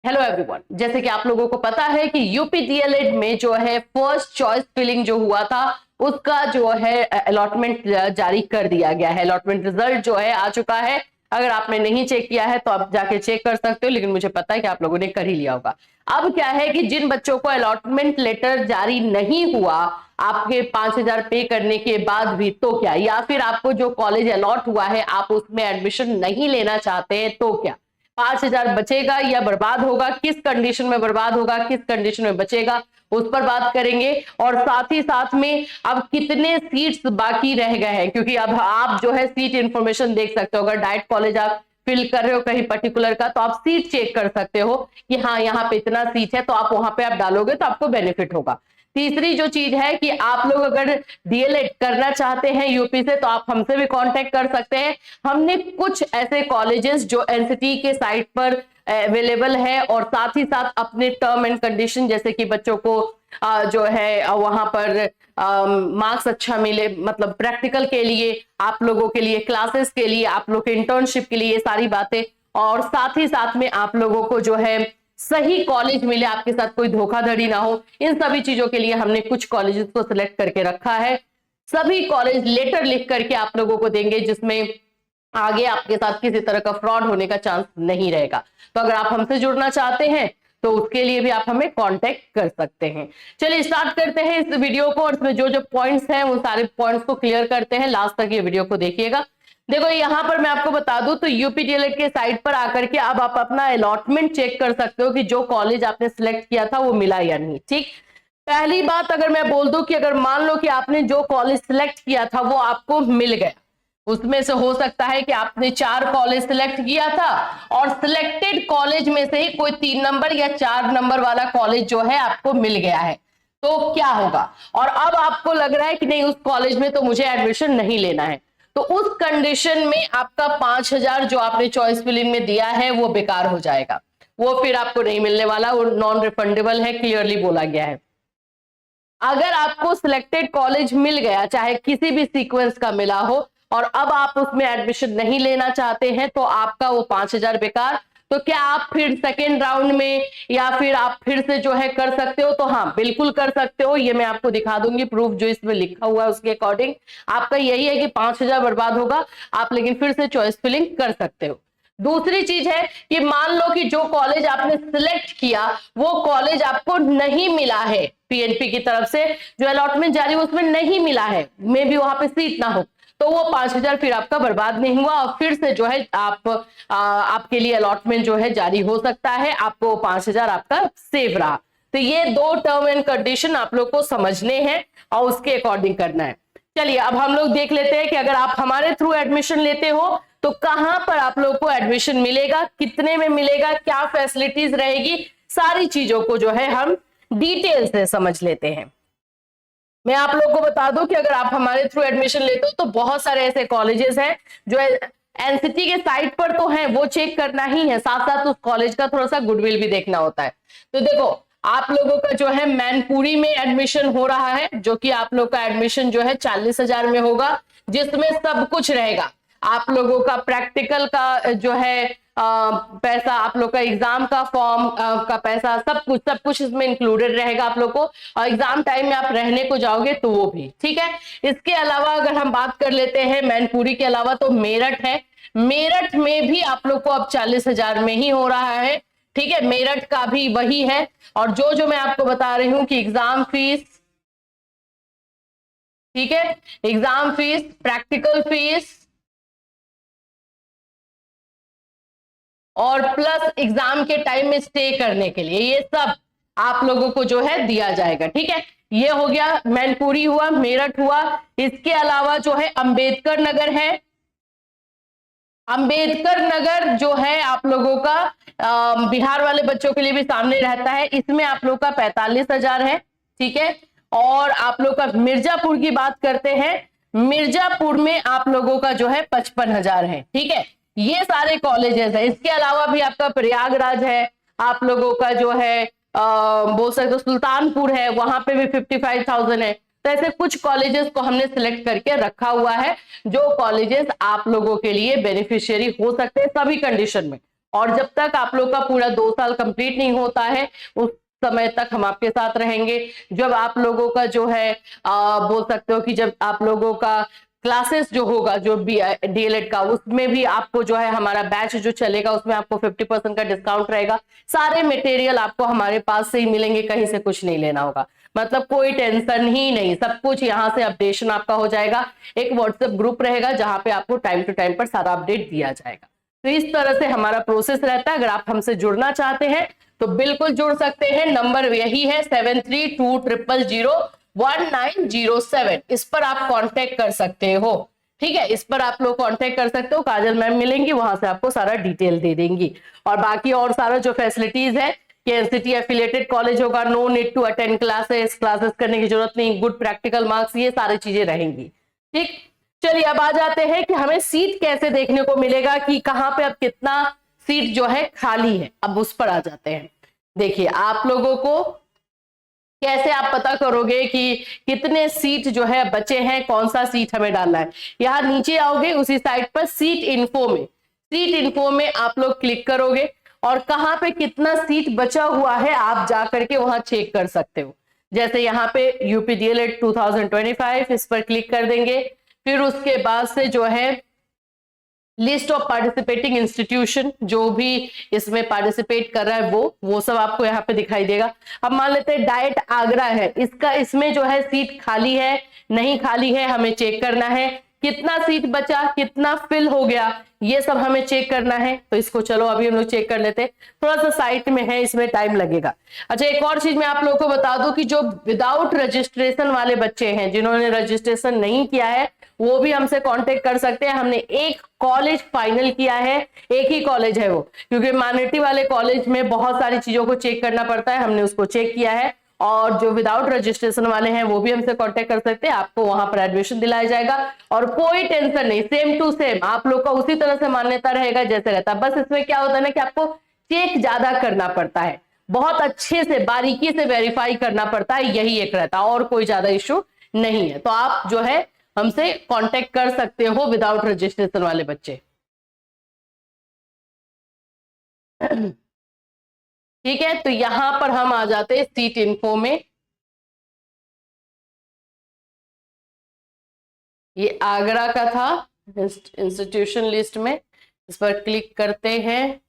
Hello everyone, जैसे कि आप लोगों को पता है कि यूपी डीएलएड में जो है फर्स्ट चॉइस फिलिंग जो हुआ था उसका जो है अलॉटमेंट जारी कर दिया गया है। अलॉटमेंट रिजल्ट जो है आ चुका है। अगर आपने नहीं चेक किया है तो आप जाके चेक कर सकते हो, लेकिन मुझे पता है कि आप लोगों ने कर ही लिया होगा। अब क्या है कि जिन बच्चों को अलॉटमेंट लेटर जारी नहीं हुआ आपके 5,000 पे करने के बाद भी, तो क्या, या फिर आपको जो कॉलेज अलॉट हुआ है आप उसमें एडमिशन नहीं लेना चाहते हैं, तो क्या 5,000 बचेगा या बर्बाद होगा, किस कंडीशन में बर्बाद होगा, किस कंडीशन में बचेगा, उस पर बात करेंगे। और साथ ही साथ में अब कितने सीट्स बाकी रह गए हैं, क्योंकि अब आप जो है सीट इंफॉर्मेशन देख सकते हो। अगर डाइट कॉलेज आप फिल कर रहे हो कहीं पर्टिकुलर का, तो आप सीट चेक कर सकते हो कि हाँ यहाँ पे इतना सीट है, तो आप वहां पे आप डालोगे तो आपको बेनिफिट होगा। तीसरी जो चीज है कि आप लोग अगर डीएलएड करना चाहते हैं यूपी से, तो आप हमसे भी कांटेक्ट कर सकते हैं। हमने कुछ ऐसे कॉलेजेस जो एनसीटी के साइट पर अवेलेबल है, और साथ ही साथ अपने टर्म एंड कंडीशन, जैसे कि बच्चों को जो है वहां पर मार्क्स अच्छा मिले, मतलब प्रैक्टिकल के लिए, आप लोगों के लिए क्लासेस के लिए, आप लोग के इंटर्नशिप के लिए, ये सारी बातें, और साथ ही साथ में आप लोगों को जो है सही कॉलेज मिले, आपके साथ कोई धोखाधड़ी ना हो, इन सभी चीजों के लिए हमने कुछ कॉलेजेस को सिलेक्ट करके रखा है। सभी कॉलेज लेटर लिख करके आप लोगों को देंगे, जिसमें आगे आपके साथ किसी तरह का फ्रॉड होने का चांस नहीं रहेगा। तो अगर आप हमसे जुड़ना चाहते हैं तो उसके लिए भी आप हमें कांटेक्ट कर सकते हैं। चलिए स्टार्ट करते हैं इस वीडियो को, और इसमें जो जो पॉइंट्स हैं वो सारे पॉइंट्स को क्लियर करते हैं। लास्ट तक ये वीडियो को देखिएगा। देखो यहां पर मैं आपको बता दूं तो यूपी डीएलएड के साइट पर आकर के अब आप अपना अलॉटमेंट चेक कर सकते हो कि जो कॉलेज आपने सिलेक्ट किया था वो मिला या नहीं। ठीक, पहली बात अगर मैं बोल दूं कि अगर मान लो कि आपने जो कॉलेज सिलेक्ट किया था वो आपको मिल गया, उसमें से हो सकता है कि आपने 4 कॉलेज सिलेक्ट किया था और सिलेक्टेड कॉलेज में से ही कोई 3 नंबर या 4 नंबर वाला कॉलेज जो है आपको मिल गया है, तो क्या होगा? और अब आपको लग रहा है कि नहीं, उस कॉलेज में तो मुझे एडमिशन नहीं लेना है, तो उस कंडीशन में आपका 5,000 जो आपने चॉइस फिलिंग में दिया है वो बेकार हो जाएगा, वो फिर आपको नहीं मिलने वाला, वो नॉन रिफंडेबल है, क्लियरली बोला गया है। अगर आपको सिलेक्टेड कॉलेज मिल गया, चाहे किसी भी सीक्वेंस का मिला हो, और अब आप उसमें एडमिशन नहीं लेना चाहते हैं, तो आपका वो 5,000 बेकार। तो क्या आप फिर सेकेंड राउंड में या फिर आप फिर से जो है कर सकते हो? तो हाँ, बिल्कुल कर सकते हो। ये मैं आपको दिखा दूंगी प्रूफ जो इसमें लिखा हुआ है उसके अकॉर्डिंग। आपका यही है कि 5,000 बर्बाद होगा, आप लेकिन फिर से चॉइस फिलिंग कर सकते हो। दूसरी चीज है कि मान लो कि जो कॉलेज आपने सिलेक्ट किया वो कॉलेज आपको नहीं मिला है, पीएनपी की तरफ से जो अलॉटमेंट जारी हुआ उसमें नहीं मिला है, मे भी वहां पे सीट ना हो, तो वो 5,000 फिर आपका बर्बाद नहीं हुआ, और फिर से जो है आपके लिए अलॉटमेंट जो है जारी हो सकता है, आपको 5,000 आपका सेव रहा। तो ये 2 टर्म एंड कंडीशन आप लोग को समझने हैं और उसके अकॉर्डिंग करना है। चलिए अब हम लोग देख लेते हैं कि अगर आप हमारे थ्रू एडमिशन लेते हो तो कहां पर आप लोग को एडमिशन मिलेगा, कितने में मिलेगा, क्या फैसिलिटीज रहेगी, सारी चीजों को जो है हम डिटेल से समझ लेते हैं। मैं आप लोग को बता दूं कि अगर आप हमारे थ्रू एडमिशन लेते हो तो बहुत सारे ऐसे कॉलेजेस हैं जो एनसीटी के साइट पर तो हैं, वो चेक करना ही है, साथ साथ उस कॉलेज का थोड़ा सा गुडविल भी देखना होता है। तो देखो आप लोगों का जो है मैनपुरी में एडमिशन हो रहा है, जो कि आप लोग का एडमिशन जो है 40,000 में होगा, जिसमें सब कुछ रहेगा। आप लोगों का प्रैक्टिकल का जो है पैसा, आप लोग का एग्जाम का फॉर्म का पैसा, सब कुछ इसमें इंक्लूडेड रहेगा आप लोग को, और एग्जाम टाइम में आप रहने को जाओगे तो वो भी ठीक है। इसके अलावा अगर हम बात कर लेते हैं मैनपुरी के अलावा, तो मेरठ है। मेरठ में भी आप लोग को अब 40,000 में ही हो रहा है, ठीक है, मेरठ का भी वही है। और जो जो मैं आपको बता रही हूं कि एग्जाम फीस, ठीक है, एग्जाम फीस, प्रैक्टिकल फीस और प्लस एग्जाम के टाइम में स्टे करने के लिए, ये सब आप लोगों को जो है दिया जाएगा, ठीक है। ये हो गया मैनपुरी हुआ, मेरठ हुआ। इसके अलावा जो है अंबेडकर नगर है। अंबेडकर नगर जो है आप लोगों का बिहार वाले बच्चों के लिए भी सामने रहता है, इसमें आप लोग का 45,000 है, ठीक है। और आप लोग का मिर्जापुर की बात करते हैं, मिर्जापुर में आप लोगों का जो है 55,000 है, ठीक है। ये सारे कॉलेजेस है। इसके अलावा भी आपका प्रयागराज है, आप लोगों का जो है बोल सकते हो सुल्तानपुर है, वहां पे भी 55,000 है। तो ऐसे कुछ कॉलेजेस को हमने सिलेक्ट करके रखा हुआ है, जो कॉलेजेस आप लोगों के लिए बेनिफिशियरी हो सकते हैं सभी कंडीशन में। और जब तक आप लोग का पूरा 2 साल कंप्लीट नहीं होता है उस समय तक हम आपके साथ रहेंगे। जब आप लोगों का जो है बोल सकते हो कि जब आप लोगों का क्लासेस जो होगा जो डीएलएड का, उसमें भी आपको जो है हमारा बैच जो चलेगा उसमें आपको 50% का डिस्काउंट रहेगा। सारे मटेरियल आपको हमारे पास से ही मिलेंगे, कहीं से कुछ नहीं लेना होगा, मतलब कोई टेंशन ही नहीं, सब कुछ यहाँ से अपडेशन आपका हो जाएगा। एक व्हाट्सएप ग्रुप रहेगा जहां पे आपको टाइम टू टाइम पर सारा अपडेट दिया जाएगा। तो इस तरह से हमारा प्रोसेस रहता है। अगर आप हमसे जुड़ना चाहते हैं तो बिल्कुल जुड़ सकते हैं। नंबर यही है 7320001907, इस पर आप कांटेक्ट कर सकते हो। ठीक है, इस पर आप लोग कांटेक्ट कर सकते हो, काजल मैम मिलेंगी, वहां से आपको सारा डिटेल दे देंगी। और बाकी और सारा जो फैसिलिटीज है कि एनसीटी एफिलिएटेड कॉलेज होगा, no need to attend classes करने की जरूरत नहीं, गुड प्रैक्टिकल मार्क्स, ये सारी चीजें रहेंगी। ठीक, चलिए अब आ जाते हैं कि हमें सीट कैसे देखने को मिलेगा, कि कहां पे अब कितना सीट जो है खाली है। अब उस पर आ जाते हैं। देखिए आप लोगों को कैसे आप पता करोगे कि कितने सीट जो है बचे हैं, कौन सा सीट हमें डालना है। यहां नीचे आओगे उसी साइट पर सीट इन्फो में आप लोग क्लिक करोगे और कहां पे कितना सीट बचा हुआ है आप जा करके वहां चेक कर सकते हो। जैसे यहाँ पे यूपी डीएलएड 2025, इस पर क्लिक कर देंगे। फिर उसके बाद से जो है लिस्ट ऑफ पार्टिसिपेटिंग इंस्टीट्यूशन, जो भी इसमें पार्टिसिपेट कर रहा है वो सब आपको यहाँ पे दिखाई देगा। अब मान लेते हैं डाइट आगरा है, इसका इसमें जो है सीट खाली है नहीं खाली है हमें चेक करना है। कितना सीट बचा, कितना फिल हो गया, ये सब हमें चेक करना है। तो इसको चलो अभी हम लोग चेक कर लेते हैं, थोड़ा सा साइट में है इसमें टाइम लगेगा। अच्छा एक और चीज मैं आप लोगों को बता दूं कि जो विदाउट रजिस्ट्रेशन वाले बच्चे हैं, जिन्होंने रजिस्ट्रेशन नहीं किया है, वो भी हमसे कांटेक्ट कर सकते हैं। हमने एक कॉलेज फाइनल किया है, एक ही कॉलेज है वो, क्योंकि माइनॉरिटी वाले कॉलेज में बहुत सारी चीजों को चेक करना पड़ता है, हमने उसको चेक किया है। और जो विदाउट रजिस्ट्रेशन वाले हैं वो भी हमसे कांटेक्ट कर सकते हैं, आपको वहां पर एडमिशन दिलाया जाएगा और कोई टेंशन नहीं, सेम टू सेम आप लोग का उसी तरह से मान्यता रहेगा जैसे रहता है। बस इसमें क्या होता है ना कि आपको चेक ज्यादा करना पड़ता है, बहुत अच्छे से बारीकी से वेरीफाई करना पड़ता है, यही एक रहता है, और कोई ज्यादा इश्यू नहीं है। तो आप जो है हमसे कांटेक्ट कर सकते हो विदाउट रजिस्ट्रेशन वाले बच्चे। ठीक है, तो यहां पर हम आ जाते हैं सीट इन्फो में। ये आगरा का था इंस्टीट्यूशन लिस्ट में, इस पर क्लिक करते हैं।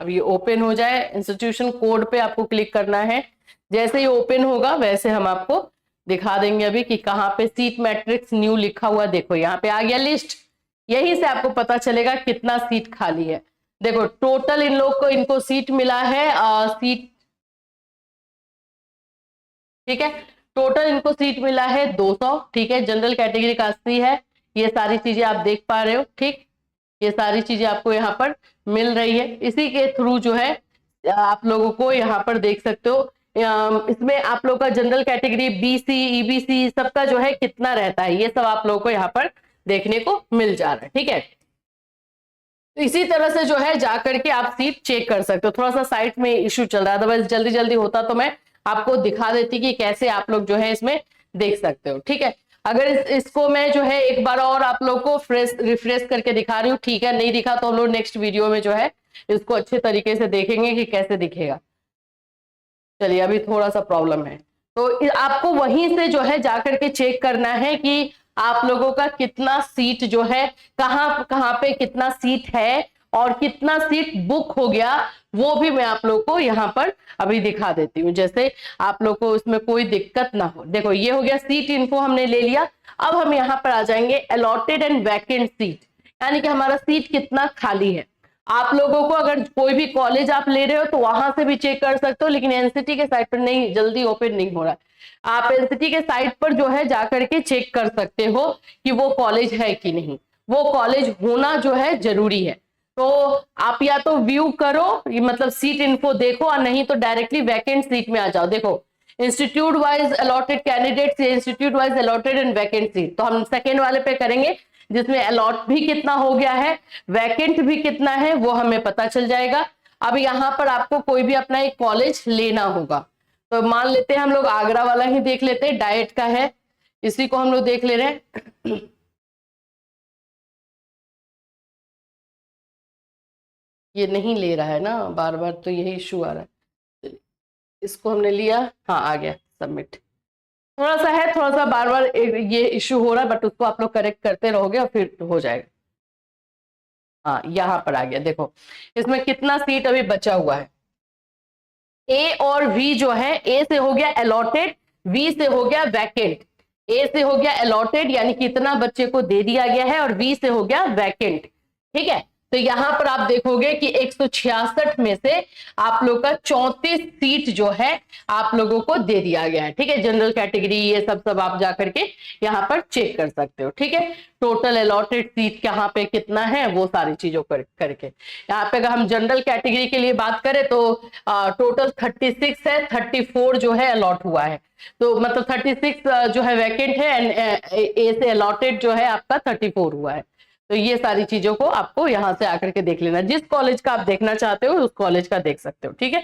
अब ये ओपन हो जाए, इंस्टीट्यूशन कोड पे आपको क्लिक करना है। जैसे ही ओपन होगा वैसे हम आपको दिखा देंगे अभी कि कहाँ पे सीट मैट्रिक्स न्यू लिखा हुआ, देखो यहाँ पे आ गया लिस्ट। यहीं से आपको पता चलेगा कितना सीट खाली है। देखो टोटल इन लोग को इनको सीट मिला है सीट, ठीक है, टोटल इनको सीट मिला है 200। ठीक है, जनरल कैटेगरी का 80 है, ये सारी चीजें आप देख पा रहे हो। ठीक, ये सारी चीजें आपको यहाँ पर मिल रही है। इसी के थ्रू जो है आप लोगों को यहाँ पर देख सकते हो, इसमें आप लोग का जनरल कैटेगरी बीसी ईबीसी सबका जो है कितना रहता है, ये सब आप लोगों को यहाँ पर देखने को मिल जा रहा है। ठीक है, तो इसी तरह से जो है जाकर के आप सीट चेक कर सकते हो। थोड़ा सा साइट में इश्यू चल रहा है, अदरवाइज जल्दी जल्दी होता तो मैं आपको दिखा देती कि कैसे आप लोग जो है इसमें देख सकते हो। ठीक है, अगर इसको मैं जो है एक बार और आप लोग को रिफ्रेश करके दिखा रही हूँ। ठीक है, नहीं दिखा तो हम लोग नेक्स्ट वीडियो में जो है इसको अच्छे तरीके से देखेंगे कि कैसे दिखेगा। चलिए अभी थोड़ा सा प्रॉब्लम है, तो आपको वहीं से जो है जाकर के चेक करना है कि आप लोगों का कितना सीट जो है कहां कहां पे कितना सीट है और कितना सीट बुक हो गया, वो भी मैं आप लोग को यहाँ पर अभी दिखा देती हूँ, जैसे आप लोग को इसमें कोई दिक्कत ना हो। देखो ये हो गया सीट इन्फो हमने ले लिया। अब हम यहाँ पर आ जाएंगे अलॉटेड एंड वैकेंट सीट, यानी कि हमारा सीट कितना खाली है। आप लोगों को अगर कोई भी कॉलेज आप ले रहे हो तो वहां से भी चेक कर सकते हो, लेकिन एनसीटी के साइट पर नहीं, जल्दी ओपन नहीं हो रहा है। आप एनसीटी के साइट पर जो है जाकर के चेक कर सकते हो कि वो कॉलेज है कि नहीं, वो कॉलेज होना जो है जरूरी है। तो आप या तो व्यू करो, ये मतलब सीट इन्फो देखो, और नहीं तो डायरेक्टली वैकेंट सीट में आ जाओ। देखो institute wise allotted candidate, institute wise allotted and vacant seat, तो हम सेकेंड वाले पे करेंगे जिसमें अलॉट भी कितना हो गया है, वैकेंट भी कितना है, वो हमें पता चल जाएगा। अब यहाँ पर आपको कोई भी अपना एक कॉलेज लेना होगा, तो मान लेते हैं हम लोग आगरा वाला ही देख लेते हैं, डाइट का है, इसी को हम लोग देख ले रहे हैं। ये नहीं ले रहा है ना, बार बार तो यही इशू आ रहा है। चलिए, इसको हमने लिया, हाँ आ गया सबमिट। थोड़ा सा है, थोड़ा सा बार बार ये इशू हो रहा है, बट उसको आप लोग करेक्ट करते रहोगे और फिर हो जाएगा। हाँ यहाँ पर आ गया, देखो इसमें कितना सीट अभी बचा हुआ है। ए और वी जो है, ए से हो गया अलॉटेड, वी से हो गया वैकेंट। ए से हो गया अलॉटेड यानी कि इतना बच्चे को दे दिया गया है, और वी से हो गया वैकेंट। ठीक है, तो यहां पर आप देखोगे कि 166 में से आप लोग का 34 सीट जो है आप लोगों को दे दिया गया है। ठीक है, जनरल कैटेगरी ये सब सब आप जाकर के यहाँ पर चेक कर सकते हो। ठीक है, टोटल अलॉटेड सीट यहाँ पे कितना है वो सारी चीजों करके यहाँ पे अगर हम जनरल कैटेगरी के लिए बात करें तो टोटल 36 है, 34 जो है अलॉट हुआ है, तो मतलब 36 जो है वैकेंट है, एंड ए से अलॉटेड जो है आपका 34 हुआ है। तो ये सारी चीजों को आपको यहाँ से आकर के देख लेना, जिस कॉलेज का आप देखना चाहते हो उस कॉलेज का देख सकते हो। ठीक है,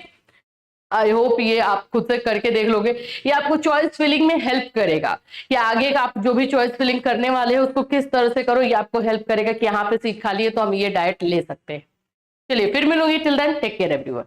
आई होप ये आप खुद से करके देख लोगे, ये आपको चॉइस फिलिंग में हेल्प करेगा कि आगे का आप जो भी चॉइस फिलिंग करने वाले हो उसको किस तरह से करो, ये आपको हेल्प करेगा कि यहाँ पे सीट खाली है तो हम ये डायरेक्ट ले सकते हैं। चलिए फिर मिलूंगी, till then take care everyone.